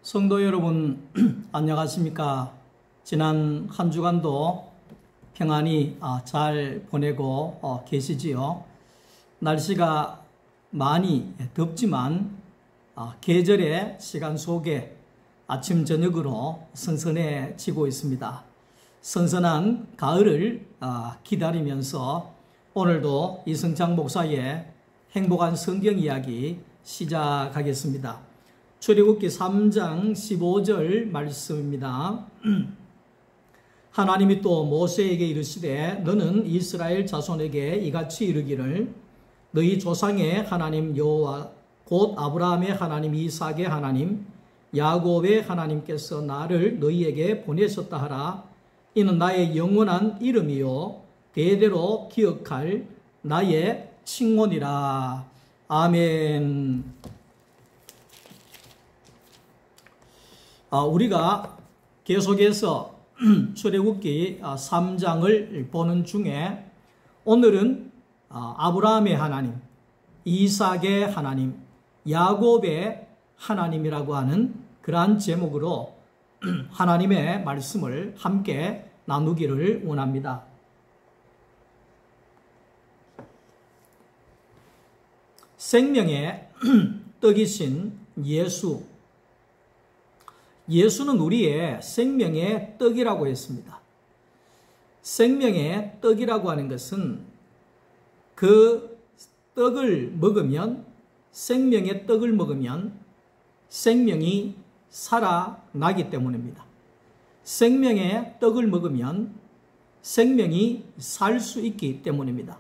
성도 여러분 안녕하십니까? 지난 한 주간도 평안히 잘 보내고 계시지요? 날씨가 많이 덥지만 계절의 시간 속에 아침 저녁으로 선선해지고 있습니다. 선선한 가을을 기다리면서 오늘도 이승창 목사의 행복한 성경 이야기 시작하겠습니다. 출애굽기 3장 15절 말씀입니다. 하나님이 또 모세에게 이르시되 너는 이스라엘 자손에게 이같이 이르기를 너희 조상의 하나님 여호와 곧 아브라함의 하나님 이삭의 하나님 야곱의 하나님께서 나를 너희에게 보내셨다 하라. 이는 나의 영원한 이름이요 대대로 기억할 나의 칭언이라. 아멘. 우리가 계속해서 출애굽기 3장을 보는 중에 오늘은 아브라함의 하나님, 이삭의 하나님, 야곱의 하나님이라고 하는 그러한 제목으로 하나님의 말씀을 함께 나누기를 원합니다. 생명의 떡이신 예수, 예수는 우리의 생명의 떡이라고 했습니다. 생명의 떡이라고 하는 것은 그 떡을 먹으면, 생명의 떡을 먹으면 생명이 살아나기 때문입니다. 생명의 떡을 먹으면 생명이 살 수 있기 때문입니다.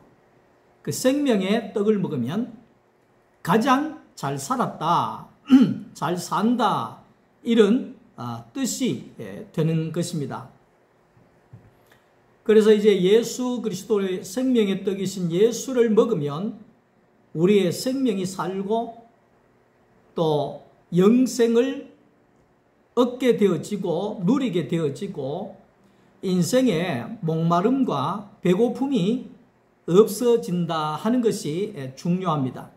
그 생명의 떡을 먹으면 가장 잘 살았다, 잘 산다, 이런 뜻이 되는 것입니다. 그래서 이제 예수 그리스도의 생명의 떡이신 예수를 먹으면 우리의 생명이 살고 또 영생을 얻게 되어지고 누리게 되어지고 인생의 목마름과 배고픔이 없어진다 하는 것이 중요합니다.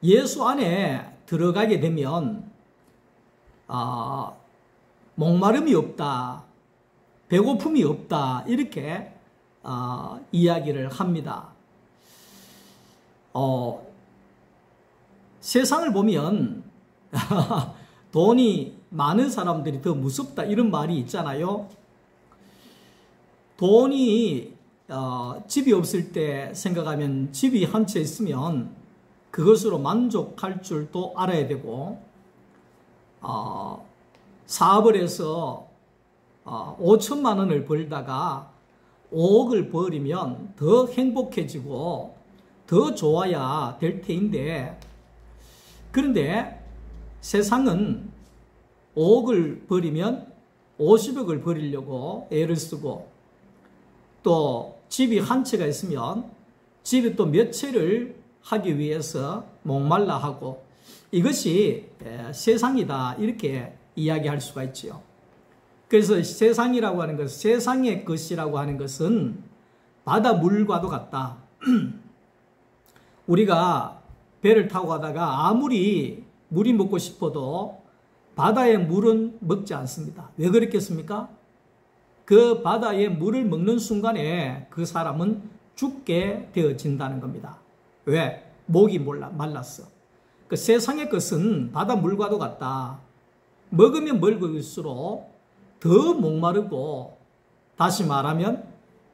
예수 안에 들어가게 되면 목마름이 없다, 배고픔이 없다 이렇게 이야기를 합니다. 세상을 보면 돈이 많은 사람들이 더 무섭다 이런 말이 있잖아요. 돈이 집이 없을 때 생각하면 집이 한 채 있으면 그것으로 만족할 줄도 알아야 되고 사업을 해서 5천만 원을 벌다가 5억을 벌이면 더 행복해지고 더 좋아야 될 테인데, 그런데 세상은 5억을 벌이면 50억을 벌이려고 애를 쓰고 또 집이 한 채가 있으면 집이 또 몇 채를 하기 위해서 목말라 하고, 이것이 세상이다 이렇게 이야기할 수가 있지요. 그래서 세상이라고 하는 것, 세상의 것이라고 하는 것은 바닷물과도 같다. 우리가 배를 타고 가다가 아무리 물이 먹고 싶어도 바다의 물은 먹지 않습니다. 왜 그렇겠습니까? 그 바다의 물을 먹는 순간에 그 사람은 죽게 되어진다는 겁니다. 왜? 목이 말랐어. 그 세상의 것은 바닷물과도 같다. 먹으면 먹을수록 더 목마르고, 다시 말하면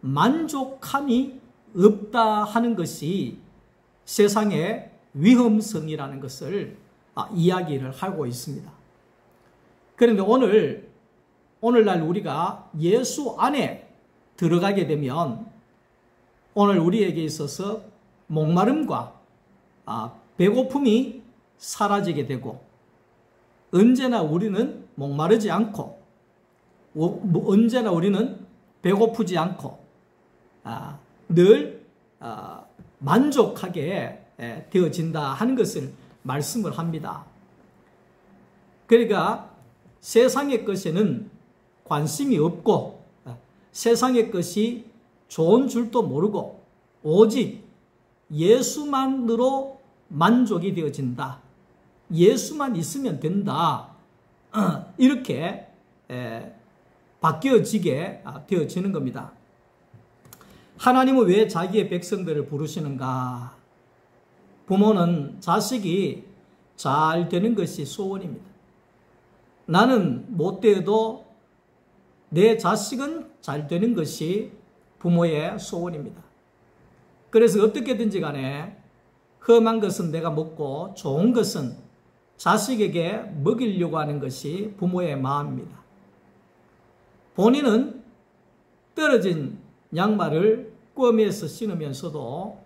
만족함이 없다 하는 것이 세상의 위험성이라는 것을 이야기를 하고 있습니다. 그런데 오늘날 우리가 예수 안에 들어가게 되면 오늘 우리에게 있어서 목마름과 배고픔이 사라지게 되고, 언제나 우리는 목마르지 않고 언제나 우리는 배고프지 않고 늘 만족하게 되어진다 하는 것을 말씀을 합니다. 그러니까 세상의 것에는 관심이 없고 세상의 것이 좋은 줄도 모르고 오직 예수만으로 만족이 되어진다. 예수만 있으면 된다. 이렇게 바뀌어지게 되어지는 겁니다. 하나님은 왜 자기의 백성들을 부르시는가? 부모는 자식이 잘 되는 것이 소원입니다. 나는 못 되어도 내 자식은 잘 되는 것이 부모의 소원입니다. 그래서 어떻게든지 간에 험한 것은 내가 먹고 좋은 것은 자식에게 먹이려고 하는 것이 부모의 마음입니다. 본인은 떨어진 양말을 꿰매서 신으면서도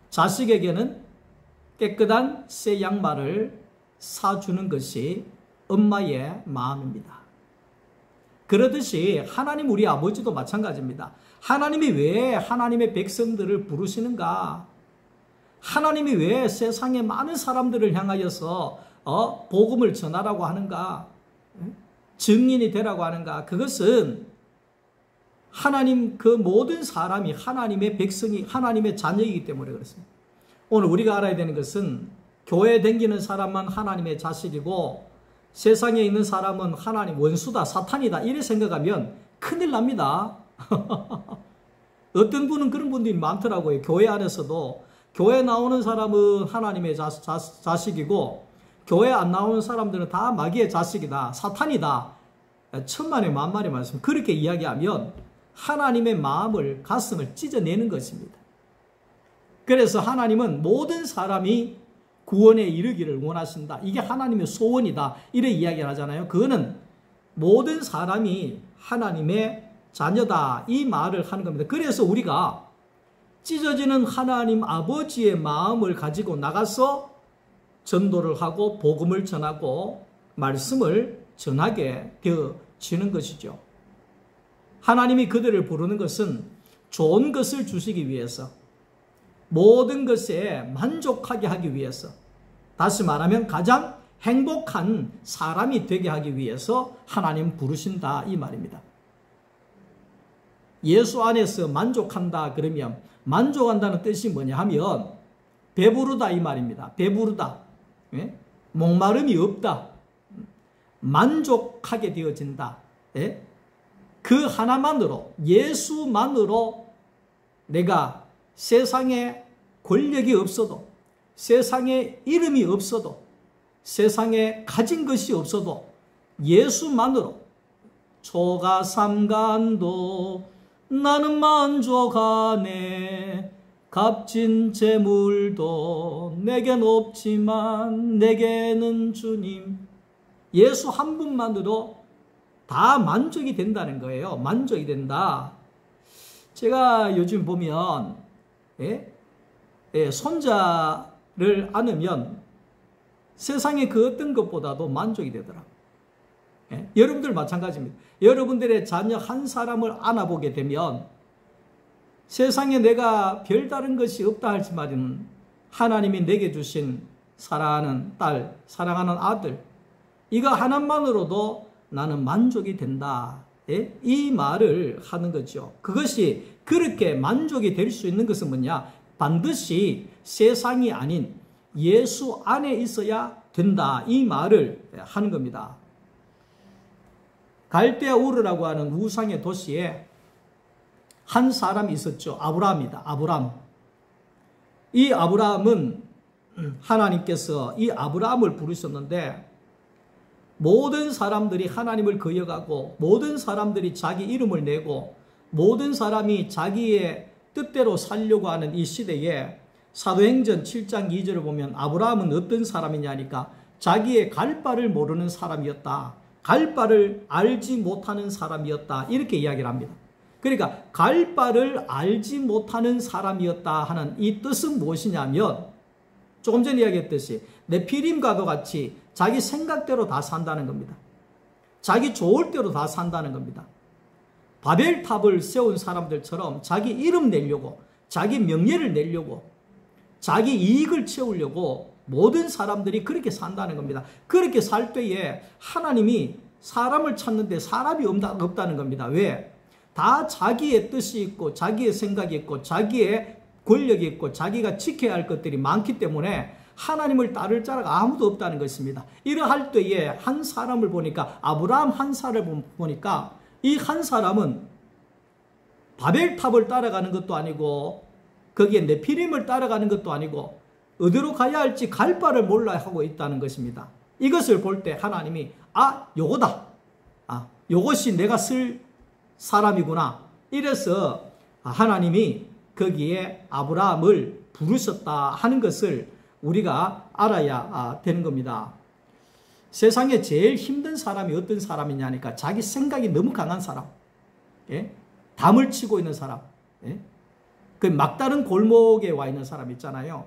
자식에게는 깨끗한 새 양말을 사주는 것이 엄마의 마음입니다. 그러듯이 하나님 우리 아버지도 마찬가지입니다. 하나님이 왜 하나님의 백성들을 부르시는가? 하나님이 왜 세상의 많은 사람들을 향하여서 복음을 전하라고 하는가? 증인이 되라고 하는가? 그것은 하나님 그 모든 사람이 하나님의 백성이 하나님의 자녀이기 때문에 그렇습니다. 오늘 우리가 알아야 되는 것은 교회에 다니는 사람만 하나님의 자식이고 세상에 있는 사람은 하나님 원수다, 사탄이다 이래 생각하면 큰일 납니다. 어떤 분은 그런 분들이 많더라고요. 교회 안에서도 교회 나오는 사람은 하나님의 자식이고 교회 안 나오는 사람들은 다 마귀의 자식이다, 사탄이다. 천만의 만만의 말씀. 그렇게 이야기하면 하나님의 마음을, 가슴을 찢어내는 것입니다. 그래서 하나님은 모든 사람이 구원에 이르기를 원하신다. 이게 하나님의 소원이다. 이래 이야기를 하잖아요. 그거는 모든 사람이 하나님의 자녀다. 이 말을 하는 겁니다. 그래서 우리가 찢어지는 하나님 아버지의 마음을 가지고 나가서 전도를 하고 복음을 전하고 말씀을 전하게 되어지는 것이죠. 하나님이 그들을 부르는 것은 좋은 것을 주시기 위해서, 모든 것에 만족하게 하기 위해서, 다시 말하면 가장 행복한 사람이 되게 하기 위해서 하나님 부르신다 이 말입니다. 예수 안에서 만족한다 그러면 만족한다는 뜻이 뭐냐 하면 배부르다 이 말입니다. 배부르다. 예? 목마름이 없다. 만족하게 되어진다. 예? 그 하나만으로, 예수만으로 내가 세상에 권력이 없어도, 세상에 이름이 없어도, 세상에 가진 것이 없어도 예수만으로 초가 삼간도 나는 만족하네. 값진 재물도 내겐 없지만 내게는 주님. 예수 한 분만으로 다 만족이 된다는 거예요. 만족이 된다. 제가 요즘 보면 손자를 안으면 세상의 그 어떤 것보다도 만족이 되더라고요. 여러분들 마찬가지입니다. 여러분들의 자녀 한 사람을 안아보게 되면 세상에 내가 별다른 것이 없다 할지만 하나님이 내게 주신 사랑하는 딸, 사랑하는 아들, 이거 하나만으로도 나는 만족이 된다. 이 말을 하는 거죠. 그것이 그렇게 만족이 될 수 있는 것은 뭐냐? 반드시 세상이 아닌 예수 안에 있어야 된다. 이 말을 하는 겁니다. 갈대아 우르라고 하는 우상의 도시에 한 사람이 있었죠. 아브라함이다. 아브라함. 이 아브라함은 하나님께서 이 아브라함을 부르셨는데 모든 사람들이 하나님을 거역하고 모든 사람들이 자기 이름을 내고 모든 사람이 자기의 뜻대로 살려고 하는 이 시대에 사도행전 7장 2절을 보면 아브라함은 어떤 사람이냐니까 자기의 갈 바를 모르는 사람이었다. 갈 바를 알지 못하는 사람이었다. 이렇게 이야기를 합니다. 그러니까 갈 바를 알지 못하는 사람이었다 하는 이 뜻은 무엇이냐면 조금 전에 이야기했듯이 네피림과도 같이 자기 생각대로 다 산다는 겁니다. 자기 좋을 대로 다 산다는 겁니다. 바벨탑을 세운 사람들처럼 자기 이름 내려고, 자기 명예를 내려고, 자기 이익을 채우려고 모든 사람들이 그렇게 산다는 겁니다. 그렇게 살 때에 하나님이 사람을 찾는데 사람이 없다는 겁니다. 왜? 다 자기의 뜻이 있고 자기의 생각이 있고 자기의 권력이 있고 자기가 지켜야 할 것들이 많기 때문에 하나님을 따를 자가 아무도 없다는 것입니다. 이러할 때에 한 사람을 보니까, 아브라함 한 사람을 보니까 이 한 사람은 바벨탑을 따라가는 것도 아니고 거기에 네피림을 따라가는 것도 아니고 어디로 가야 할지 갈 바를 몰라 하고 있다는 것입니다. 이것을 볼 때 하나님이 요거다. 요것이 내가 쓸 사람이구나. 이래서 하나님이 거기에 아브라함을 부르셨다 하는 것을 우리가 알아야 되는 겁니다. 세상에 제일 힘든 사람이 어떤 사람이냐니까 자기 생각이 너무 강한 사람, 담을 치고 있는 사람, 그 막다른 골목에 와 있는 사람 있잖아요.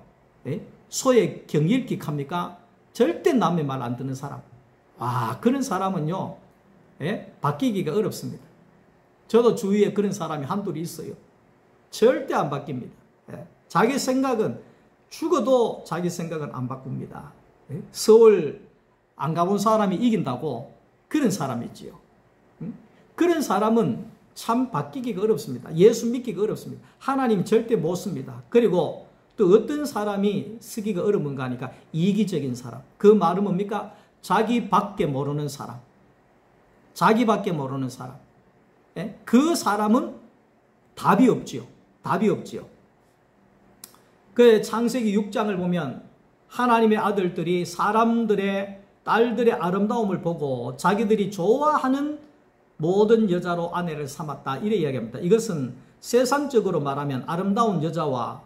소에 경일킥합니까? 절대 남의 말 안 듣는 사람. 그런 사람은요, 바뀌기가 어렵습니다. 저도 주위에 그런 사람이 한둘이 있어요. 절대 안 바뀝니다. 자기 생각은 죽어도 자기 생각은 안 바꿉니다. 서울 안 가본 사람이 이긴다고 그런 사람이 있지요. 그런 사람은 참 바뀌기가 어렵습니다. 예수 믿기가 어렵습니다. 하나님 절대 못 씁니다. 그리고 또 어떤 사람이 쓰기가 어려운가 하니까 이기적인 사람. 그 말은 뭡니까? 자기밖에 모르는 사람. 자기밖에 모르는 사람. 그 사람은 답이 없지요. 답이 없지요. 그 창세기 6장을 보면 하나님의 아들들이 사람들의 딸들의 아름다움을 보고 자기들이 좋아하는 모든 여자로 아내를 삼았다. 이래 이야기합니다. 이것은 세상적으로 말하면 아름다운 여자와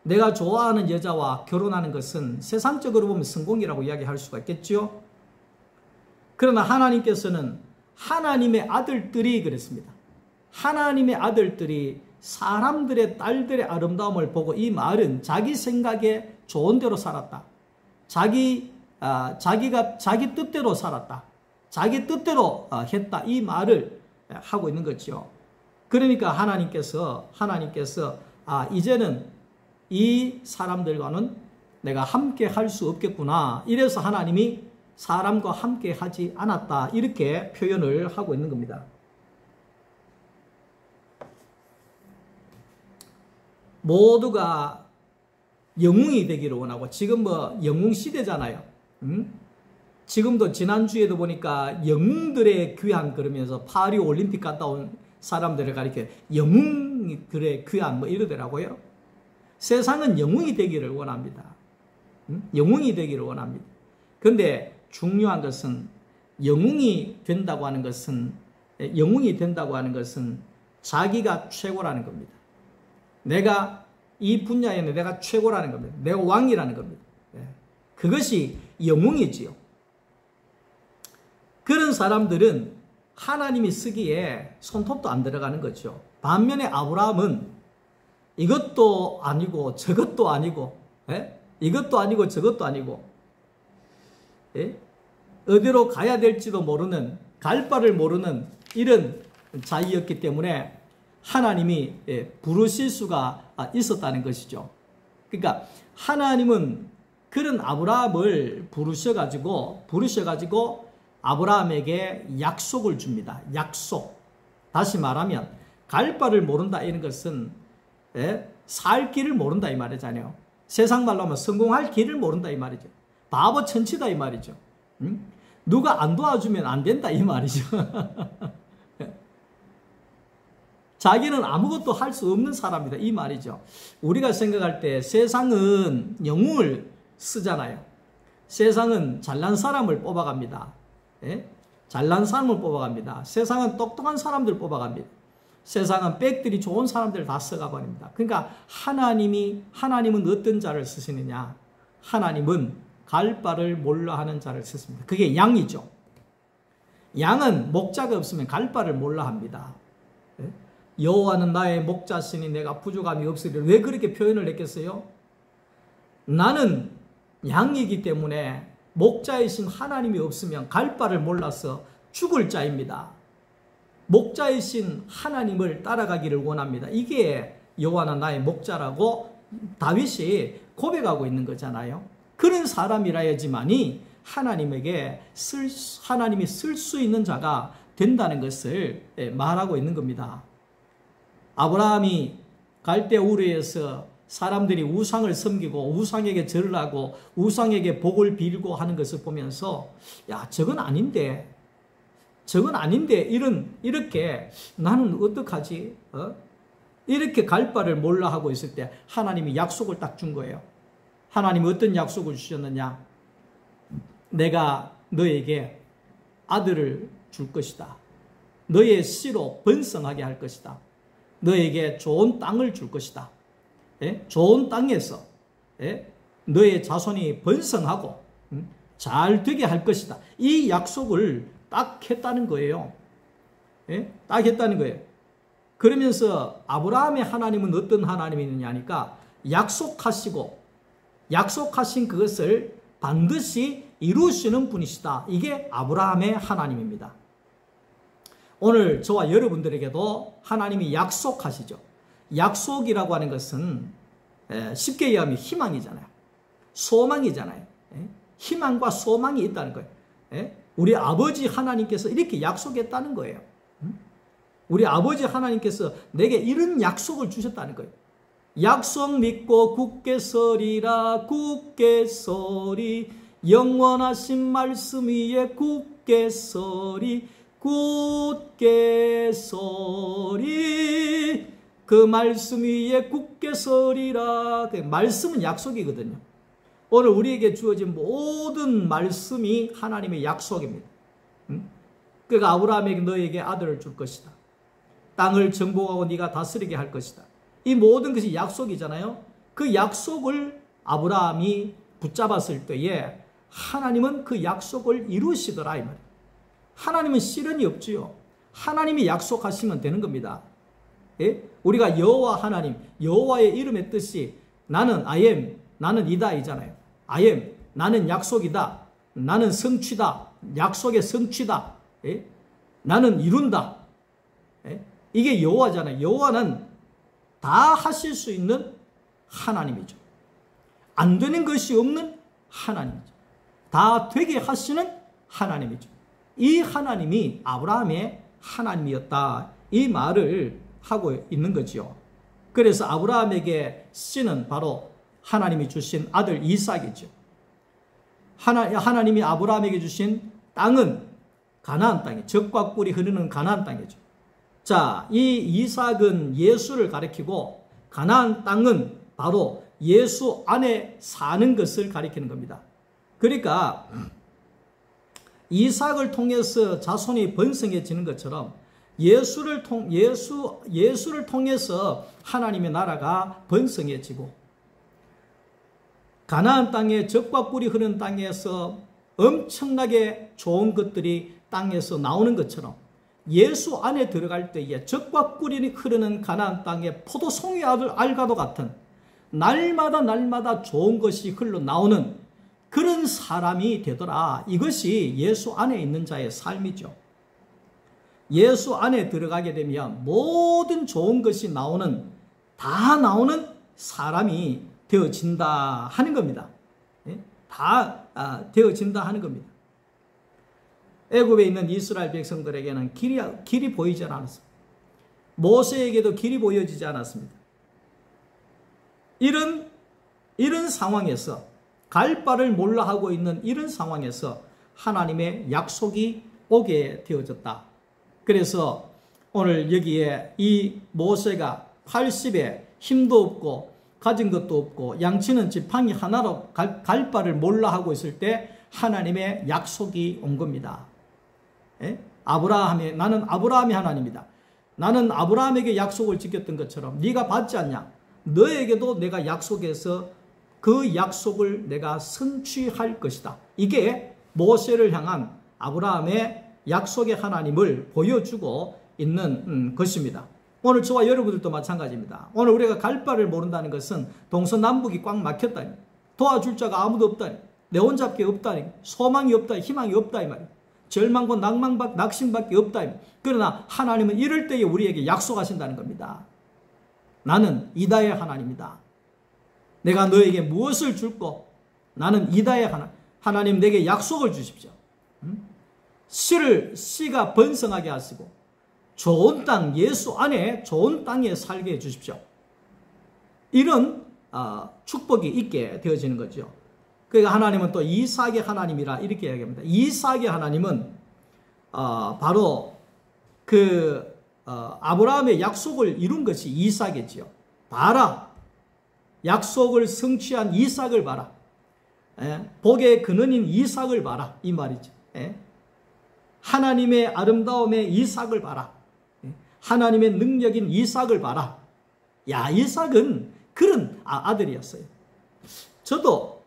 내가 좋아하는 여자와 결혼하는 것은 세상적으로 보면 성공이라고 이야기할 수가 있겠죠. 그러나 하나님께서는 하나님의 아들들이 그랬습니다. 하나님의 아들들이 사람들의 딸들의 아름다움을 보고 이 말은 자기 생각에 좋은 대로 살았다. 자기가 자기 뜻대로 살았다. 자기 뜻대로 했다. 이 말을 하고 있는 거죠. 그러니까 하나님께서 이제는 이 사람들과는 내가 함께 할 수 없겠구나. 이래서 하나님이 사람과 함께 하지 않았다. 이렇게 표현을 하고 있는 겁니다. 모두가 영웅이 되기를 원하고, 지금 영웅 시대잖아요. 지금도 지난주에도 보니까 영웅들의 귀환 그러면서 파리 올림픽 갔다 온 사람들을 가리켜 영웅들의 귀환 이러더라고요. 세상은 영웅이 되기를 원합니다. 영웅이 되기를 원합니다. 그런데 중요한 것은 영웅이 된다고 하는 것은 자기가 최고라는 겁니다. 내가 이 분야에는 내가 최고라는 겁니다. 내가 왕이라는 겁니다. 그것이 영웅이지요. 그런 사람들은 하나님이 쓰기에 손톱도 안 들어가는 거죠. 반면에 아브라함은 이것도 아니고 저것도 아니고, 이것도 아니고 저것도 아니고, 어디로 가야 될지도 모르는, 갈 바를 모르는 이런 자이였기 때문에 하나님이 부르실 수가 있었다는 것이죠. 그러니까 하나님은 그런 아브라함을 부르셔가지고 아브라함에게 약속을 줍니다. 약속. 다시 말하면 갈 바를 모른다 이런 것은 살 길을 모른다 이 말이잖아요. 세상 말로 하면 성공할 길을 모른다 이 말이죠. 바보 천치다 이 말이죠. 누가 안 도와주면 안 된다 이 말이죠. 자기는 아무것도 할 수 없는 사람이다 이 말이죠. 우리가 생각할 때 세상은 영웅을 쓰잖아요. 세상은 잘난 사람을 뽑아갑니다. 잘난 사람을 뽑아갑니다. 세상은 똑똑한 사람들 뽑아갑니다. 세상은 백들이 좋은 사람들 다 써가버립니다. 그러니까 하나님은 어떤 자를 쓰시느냐? 하나님은 갈 바를 몰라 하는 자를 쓰십니다. 그게 양이죠. 양은 목자가 없으면 갈 바를 몰라 합니다. 여호와는 나의 목자시니 내가 부족함이 없으리라. 왜 그렇게 표현을 했겠어요? 나는 양이기 때문에 목자이신 하나님이 없으면 갈 바를 몰라서 죽을 자입니다. 목자이신 하나님을 따라가기를 원합니다. 이게 여호와는 나의 목자라고 다윗이 고백하고 있는 거잖아요. 그런 사람이라야지만이 하나님이 쓸 수 있는 자가 된다는 것을 말하고 있는 겁니다. 아브라함이 갈대 우르에서 사람들이 우상을 섬기고 우상에게 절을 하고 우상에게 복을 빌고 하는 것을 보면서 야, 저건 아닌데 이렇게 나는 어떡하지? 이렇게 갈 바를 몰라 하고 있을 때 하나님이 약속을 딱 준 거예요. 하나님이 어떤 약속을 주셨느냐? 내가 너에게 아들을 줄 것이다. 너의 씨로 번성하게 할 것이다. 너에게 좋은 땅을 줄 것이다. 좋은 땅에서 너의 자손이 번성하고 잘 되게 할 것이다. 이 약속을 딱 했다는 거예요. 딱 했다는 거예요. 그러면서 아브라함의 하나님은 어떤 하나님이느냐 하니까 약속하신 그것을 반드시 이루시는 분이시다. 이게 아브라함의 하나님입니다. 오늘 저와 여러분들에게도 하나님이 약속하시죠. 약속이라고 하는 것은 쉽게 얘기하면 희망이잖아요. 소망이잖아요. 희망과 소망이 있다는 거예요. 우리 아버지 하나님께서 이렇게 약속했다는 거예요. 우리 아버지 하나님께서 내게 이런 약속을 주셨다는 거예요. 약속 믿고 굳게 서리라 굳게 서리 영원하신 말씀 위에 굳게 서리 굳게 서리 그 말씀 위에 굳게 서리라. 그 말씀은 약속이거든요. 오늘 우리에게 주어진 모든 말씀이 하나님의 약속입니다. 그러니까 아브라함에게 너에게 아들을 줄 것이다. 땅을 정복하고 네가 다스리게 할 것이다. 이 모든 것이 약속이잖아요. 그 약속을 아브라함이 붙잡았을 때에 하나님은 그 약속을 이루시더라 이 말이에요. 하나님은 시련이 없지요. 하나님이 약속하시면 되는 겁니다. 우리가 여호와 하나님, 여호와의 이름의 뜻이 나는 I am, 나는 이다 이잖아요. I am, 나는 약속이다. 나는 성취다. 약속의 성취다. 나는 이룬다. 이게 여호와잖아요. 여호와는 다 하실 수 있는 하나님이죠. 안 되는 것이 없는 하나님이죠. 다 되게 하시는 하나님이죠. 이 하나님이 아브라함의 하나님이었다. 이 말을 하고 있는 거죠. 그래서 아브라함에게 씨는 바로 하나님이 주신 아들 이삭이죠. 하나님이 아브라함에게 주신 땅은 가나안 땅이에요. 젖과 꿀이 흐르는 가나안 땅이죠. 자, 이 이삭은 예수를 가리키고 가나안 땅은 바로 예수 안에 사는 것을 가리키는 겁니다. 그러니까 이삭을 통해서 자손이 번성해지는 것처럼 예수를 통해서 하나님의 나라가 번성해지고 가나안 땅에 젖과 꿀이 흐르는 땅에서 엄청나게 좋은 것들이 땅에서 나오는 것처럼 예수 안에 들어갈 때에 젖과 꿀이 흐르는 가나안 땅에 포도송이 알과도 같은 날마다 좋은 것이 흘러나오는 그런 사람이 되더라. 이것이 예수 안에 있는 자의 삶이죠. 예수 안에 들어가게 되면 모든 좋은 것이 다 나오는 사람이 되어진다 하는 겁니다. 다 되어진다 하는 겁니다. 애굽에 있는 이스라엘 백성들에게는 길이 보이지 않았습니다. 모세에게도 길이 보여지지 않았습니다. 이런 상황에서 갈 바를 몰라 하고 있는 이런 상황에서 하나님의 약속이 오게 되어졌다. 그래서 오늘 여기에 이 모세가 80에 힘도 없고 가진 것도 없고 양치는 지팡이 하나로 갈 바를 몰라 하고 있을 때 하나님의 약속이 온 겁니다. 나는 아브라함의 하나님이다. 나는 아브라함에게 약속을 지켰던 것처럼 네가 받지 않냐? 너에게도 내가 약속해서 그 약속을 내가 성취할 것이다. 이게 모세를 향한 아브라함의 약속의 하나님을 보여주고 있는 것입니다. 오늘 저와 여러분들도 마찬가지입니다. 오늘 우리가 갈 바를 모른다는 것은 동서남북이 꽉 막혔다니, 도와줄 자가 아무도 없다니, 내 혼자밖에 없다니, 소망이 없다니, 희망이 없다 이 말이에요. 절망과 낙심밖에 없다. 그러나 하나님은 이럴 때에 우리에게 약속하신다는 겁니다. 나는 이다의 하나님이다. 내가 너에게 무엇을 줄고 나는 이다의 하나님 내게 약속을 주십시오. 씨가 번성하게 하시고 좋은 땅, 예수 안에 좋은 땅에 살게 해 주십시오. 이런 축복이 있게 되어지는 거죠. 그러니까 하나님은 또 이삭의 하나님이라 이렇게 이야기합니다. 이삭의 하나님은 바로 아브라함의 약속을 이룬 것이 이삭이지요. 봐라, 약속을 성취한 이삭을 봐라. 복의 근원인 이삭을 봐라, 이 말이죠. 하나님의 아름다움의 이삭을 봐라. 하나님의 능력인 이삭을 봐라. 야, 이삭은 그런 아들이었어요. 저도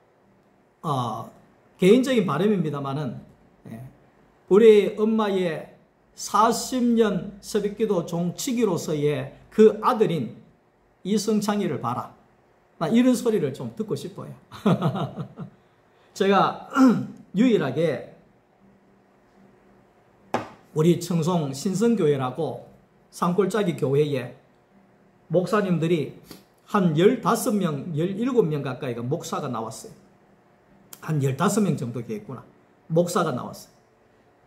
개인적인 바람입니다만은 우리 엄마의 40년 새벽기도 종치기로서의 그 아들인 이성창이를 봐라. 나 이런 소리를 좀 듣고 싶어요. 제가 유일하게 우리 청송 신성교회라고 산골짜기 교회에 목사님들이 한 15명, 17명 가까이가 목사가 나왔어요. 한 15명 정도 되겠구나. 목사가 나왔어요.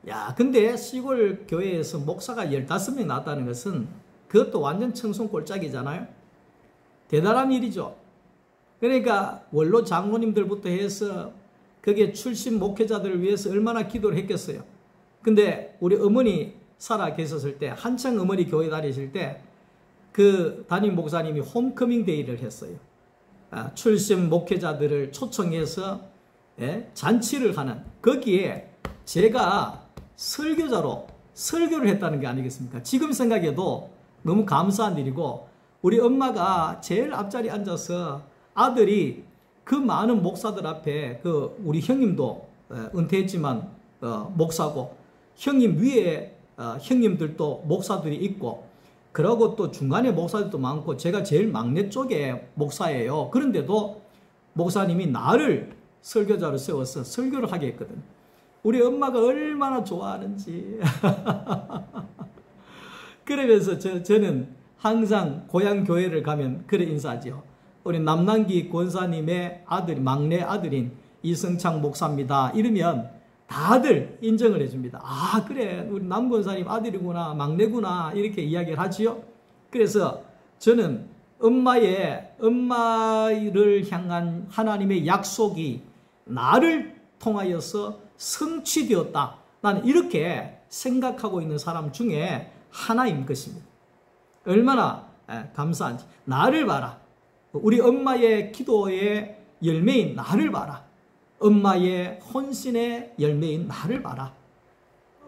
야, 근데 시골 교회에서 목사가 15명 나왔다는 것은 그것도 완전 청송 골짜기잖아요. 대단한 일이죠. 그러니까 원로 장로님들부터 해서 거기에 출신 목회자들을 위해서 얼마나 기도를 했겠어요. 근데 우리 어머니 살아 계셨을 때, 한창 어머니 교회 다니실 때 그 담임 목사님이 홈커밍 데이를 했어요. 출신 목회자들을 초청해서 잔치를 하는, 거기에 제가 설교자로 설교를 했다는 게 아니겠습니까? 지금 생각해도 너무 감사한 일이고, 우리 엄마가 제일 앞자리에 앉아서 아들이 그 많은 목사들 앞에, 우리 형님도 은퇴했지만 목사고, 형님 위에 형님들도 목사들이 있고, 그러고 또 중간에 목사들도 많고, 제가 제일 막내 쪽에 목사예요. 그런데도 목사님이 나를 설교자로 세워서 설교를 하게 했거든. 우리 엄마가 얼마나 좋아하는지. 그러면서 저는 항상 고향 교회를 가면 그래 인사하죠. 우리 남남기 권사님의 막내 아들인 이성창 목사입니다. 이러면 다들 인정을 해줍니다. 아, 그래, 우리 남 권사님 아들이구나, 막내구나, 이렇게 이야기를 하지요. 그래서 저는 엄마를 향한 하나님의 약속이 나를 통하여서 성취되었다. 나는 이렇게 생각하고 있는 사람 중에 하나인 것입니다. 얼마나 감사한지. 나를 봐라. 우리 엄마의 기도의 열매인 나를 봐라. 엄마의 헌신의 열매인 나를 봐라.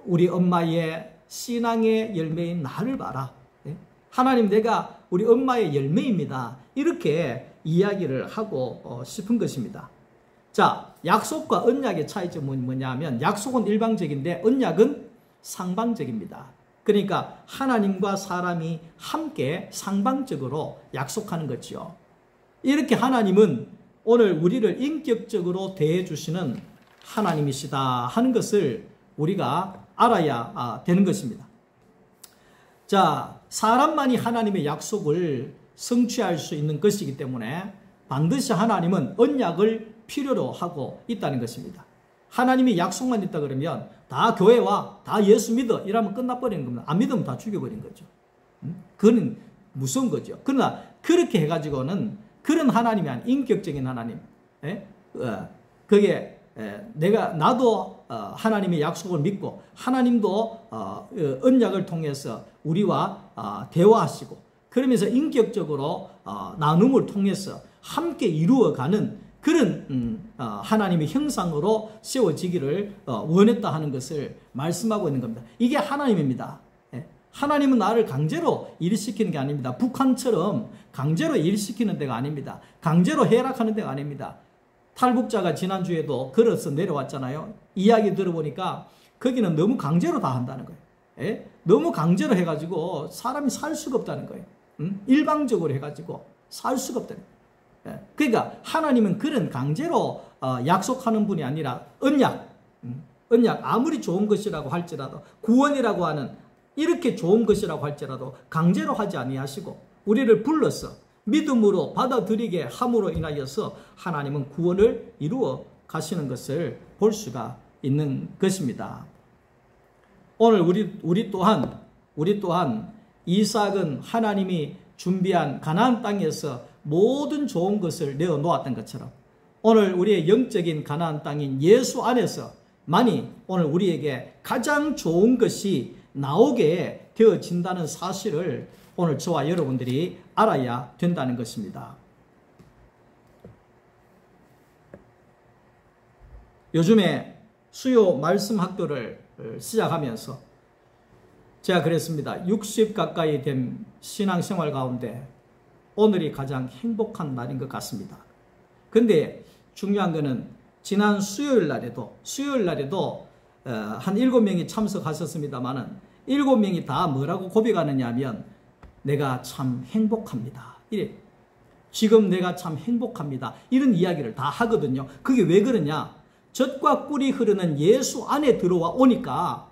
우리 엄마의 신앙의 열매인 나를 봐라. 하나님, 내가 우리 엄마의 열매입니다. 이렇게 이야기를 하고 싶은 것입니다. 자, 약속과 언약의 차이점은 뭐냐면, 약속은 일방적인데 언약은 상방적입니다. 그러니까 하나님과 사람이 함께 상방적으로 약속하는 거죠. 이렇게 하나님은 오늘 우리를 인격적으로 대해주시는 하나님이시다 하는 것을 우리가 알아야 되는 것입니다. 자, 사람만이 하나님의 약속을 성취할 수 있는 것이기 때문에 반드시 하나님은 언약을 필요로 하고 있다는 것입니다. 하나님이 약속만 있다 그러면 다 교회와 다 예수 믿어 이러면 끝나버리는 겁니다. 안 믿으면 다 죽여버린 거죠. 그건 무서운 거죠. 그러나 그렇게 해가지고는 그런 하나님이 아닌 인격적인 하나님. 그게 나도 하나님의 약속을 믿고 하나님도 언약을 통해서 우리와 대화하시고, 그러면서 인격적으로 나눔을 통해서 함께 이루어가는 그런 하나님의 형상으로 세워지기를 원했다 하는 것을 말씀하고 있는 겁니다. 이게 하나님입니다. 하나님은 나를 강제로 일시키는 게 아닙니다. 북한처럼 강제로 일시키는 데가 아닙니다. 강제로 해락하는 데가 아닙니다. 탈북자가 지난주에도 걸어서 내려왔잖아요. 이야기 들어보니까 거기는 너무 강제로 다 한다는 거예요. 너무 강제로 해가지고 사람이 살 수가 없다는 거예요. 일방적으로 해가지고 살 수가 없다는 거예요. 그러니까 하나님은 그런 강제로 약속하는 분이 아니라 언약 아무리 좋은 것이라고 할지라도, 구원이라고 하는 이렇게 좋은 것이라고 할지라도 강제로 하지 아니하시고 우리를 불러서 믿음으로 받아들이게 함으로 인하여서 하나님은 구원을 이루어 가시는 것을 볼 수가 있는 것입니다. 오늘 우리 또한 이삭은 하나님이 준비한 가나안 땅에서 모든 좋은 것을 내어 놓았던 것처럼 오늘 우리의 영적인 가나안 땅인 예수 안에서만이 오늘 우리에게 가장 좋은 것이 나오게 되어진다는 사실을 오늘 저와 여러분들이 알아야 된다는 것입니다. 요즘에 수요 말씀 학교를 시작하면서 제가 그랬습니다. 60 가까이 된 신앙생활 가운데 오늘이 가장 행복한 날인 것 같습니다. 근데 중요한 거는 지난 수요일 날에도 한 7명이 참석하셨습니다만은 7명이 다 뭐라고 고백하느냐 하면 내가 참 행복합니다. 이래. 지금 내가 참 행복합니다. 이런 이야기를 다 하거든요. 그게 왜 그러냐? 젖과 꿀이 흐르는 예수 안에 들어오니까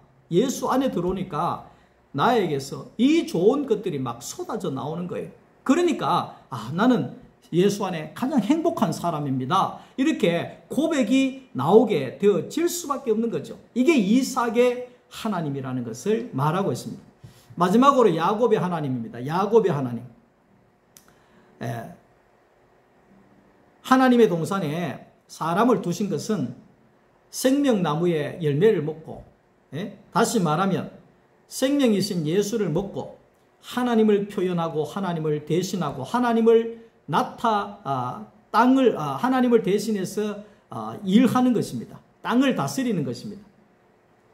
나에게서 이 좋은 것들이 막 쏟아져 나오는 거예요. 그러니까 나는 예수 안에 가장 행복한 사람입니다. 이렇게 고백이 나오게 되어질 수밖에 없는 거죠. 이게 이삭의 하나님이라는 것을 말하고 있습니다. 마지막으로 야곱의 하나님입니다. 야곱의 하나님. 하나님의 동산에 사람을 두신 것은 생명나무의 열매를 먹고, 다시 말하면 생명이신 예수를 먹고 하나님을 표현하고 하나님을 대신하고 하나님을 하나님을 대신해서 일하는 것입니다. 땅을 다스리는 것입니다.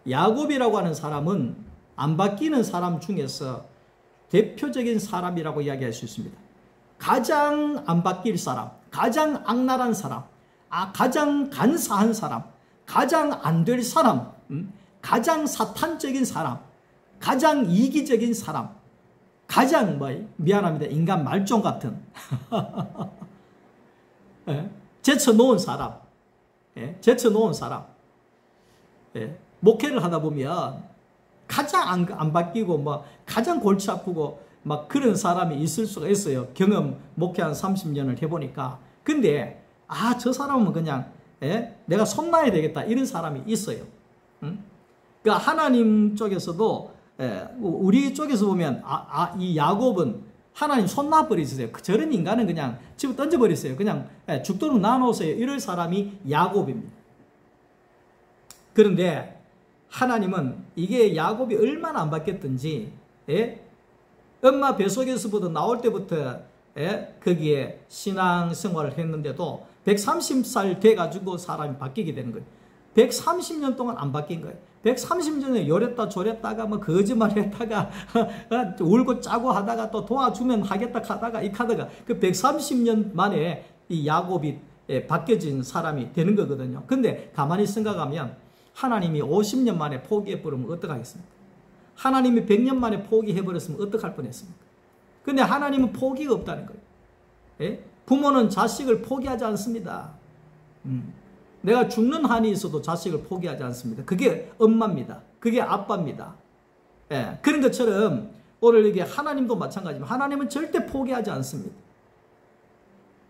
야곱이라고 하는 사람은 안 바뀌는 사람 중에서 대표적인 사람이라고 이야기할 수 있습니다. 가장 안 바뀔 사람, 가장 악랄한 사람, 가장 간사한 사람, 가장 안 될 사람, 가장 사탄적인 사람, 가장 이기적인 사람, 가장 미안합니다. 인간 말종 같은 제쳐놓은 사람, 목회를 하다 보면 가장 안 바뀌고 가장 골치 아프고 막 그런 사람이 있을 수가 있어요. 경험 목회 한 30년을 해보니까. 근데 저 사람은 그냥 내가 손놔야 되겠다 이런 사람이 있어요. 그러니까 하나님 쪽에서도 우리 쪽에서 보면 이 야곱은 하나님 손놔버리세요. 저런 인간은 그냥 집어 던져버리세요. 그냥 죽도록 놔놓으세요. 이럴 사람이 야곱입니다. 그런데 하나님은 이게 야곱이 얼마나 안 바뀌었든지 엄마 뱃속에서부터 나올 때부터 거기에 신앙생활을 했는데도 130살 돼가지고 사람이 바뀌게 되는 거예요. 130년 동안 안 바뀐 거예요. 130년에 요랬다 저랬다가 거짓말 했다가 울고 짜고 하다가 또 도와주면 하겠다 하다가 그 130년 만에 이 야곱이 바뀌어진 사람이 되는 거거든요. 근데 가만히 생각하면 하나님이 50년 만에 포기해버리면 어떡하겠습니까? 하나님이 100년 만에 포기해버렸으면 어떡할 뻔했습니까? 근데 하나님은 포기가 없다는 거예요. 부모는 자식을 포기하지 않습니다. 내가 죽는 한이 있어도 자식을 포기하지 않습니다. 그게 엄마입니다. 그게 아빠입니다. 그런 것처럼 오늘 이게 하나님도 마찬가지입니다. 하나님은 절대 포기하지 않습니다.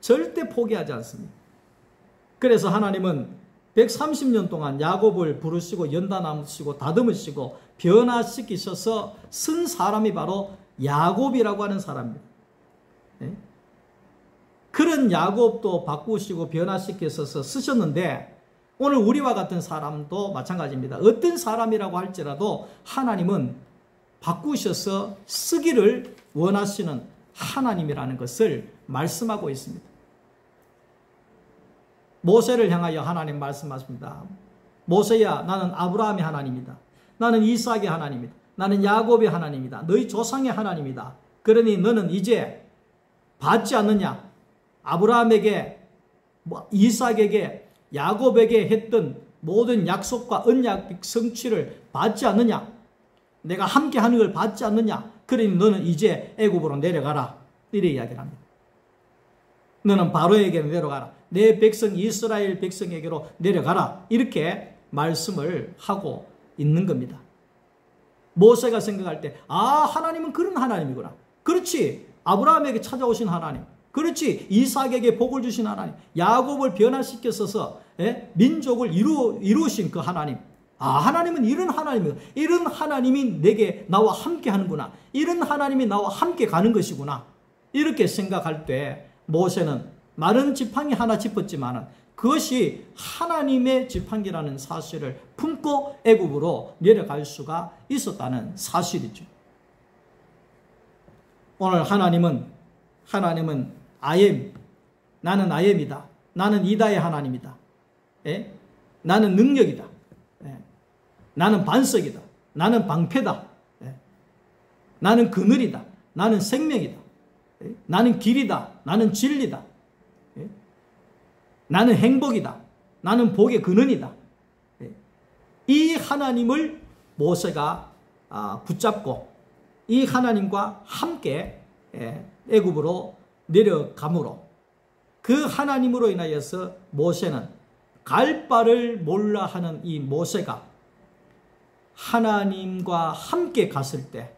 절대 포기하지 않습니다. 그래서 하나님은 130년 동안 야곱을 부르시고 연단하시고 다듬으시고 변화시키셔서 쓴 사람이 바로 야곱이라고 하는 사람입니다. 그런 야곱도 바꾸시고 변화시키셔서 쓰셨는데 오늘 우리와 같은 사람도 마찬가지입니다. 어떤 사람이라고 할지라도 하나님은 바꾸셔서 쓰기를 원하시는 하나님이라는 것을 말씀하고 있습니다. 모세를 향하여 하나님 말씀하십니다. 모세야, 나는 아브라함의 하나님이다. 나는 이삭의 하나님이다. 나는 야곱의 하나님이다. 너희 조상의 하나님이다. 그러니 너는 이제 받지 않느냐? 아브라함에게, 이삭에게, 야곱에게 했던 모든 약속과 언약 성취를 받지 않느냐? 내가 함께 하는 걸 받지 않느냐? 그러니 너는 이제 애굽으로 내려가라. 이래 이야기를 합니다. 너는 바로에게 내려가라. 내 백성 이스라엘 백성에게로 내려가라. 이렇게 말씀을 하고 있는 겁니다. 모세가 생각할 때 하나님은 그런 하나님이구나. 그렇지. 아브라함에게 찾아오신 하나님. 그렇지. 이삭에게 복을 주신 하나님. 야곱을 변화시켜서 민족을 이루신 그 하나님. 하나님은 이런 하나님이구나. 이런 하나님이 내게 나와 함께 하는구나. 이런 하나님이 나와 함께 가는 것이구나. 이렇게 생각할 때 모세는 마른 지팡이 하나 짚었지만은 그것이 하나님의 지팡이라는 사실을 품고 애굽으로 내려갈 수가 있었다는 사실이죠. 오늘 하나님은 나는 아엠이다. 나는 이다의 하나님이다. 예? 나는 능력이다. 예? 나는 반석이다. 나는 방패다. 예? 나는 그늘이다. 나는 생명이다. 예? 나는 길이다. 나는 진리다. 예? 나는 행복이다. 나는 복의 근원이다. 예? 이 하나님을 모세가 붙잡고 이 하나님과 함께 애굽으로 내려가므로 그 하나님으로 인하여서 모세는 갈 바를 몰라 하는 이 모세가 하나님과 함께 갔을 때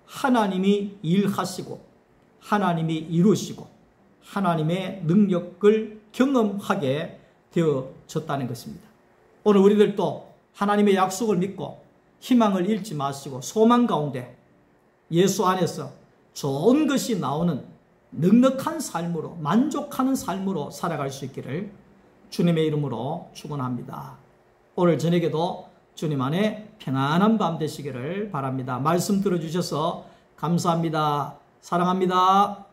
하나님이 일하시고 하나님이 이루시고 하나님의 능력을 경험하게 되어졌다는 것입니다. 오늘 우리들도 하나님의 약속을 믿고 희망을 잃지 마시고 소망 가운데 예수 안에서 좋은 것이 나오는 넉넉한 삶으로 만족하는 삶으로 살아갈 수 있기를 주님의 이름으로 축원합니다. 오늘 저녁에도 주님 안에 평안한 밤 되시기를 바랍니다. 말씀 들어주셔서 감사합니다. 사랑합니다.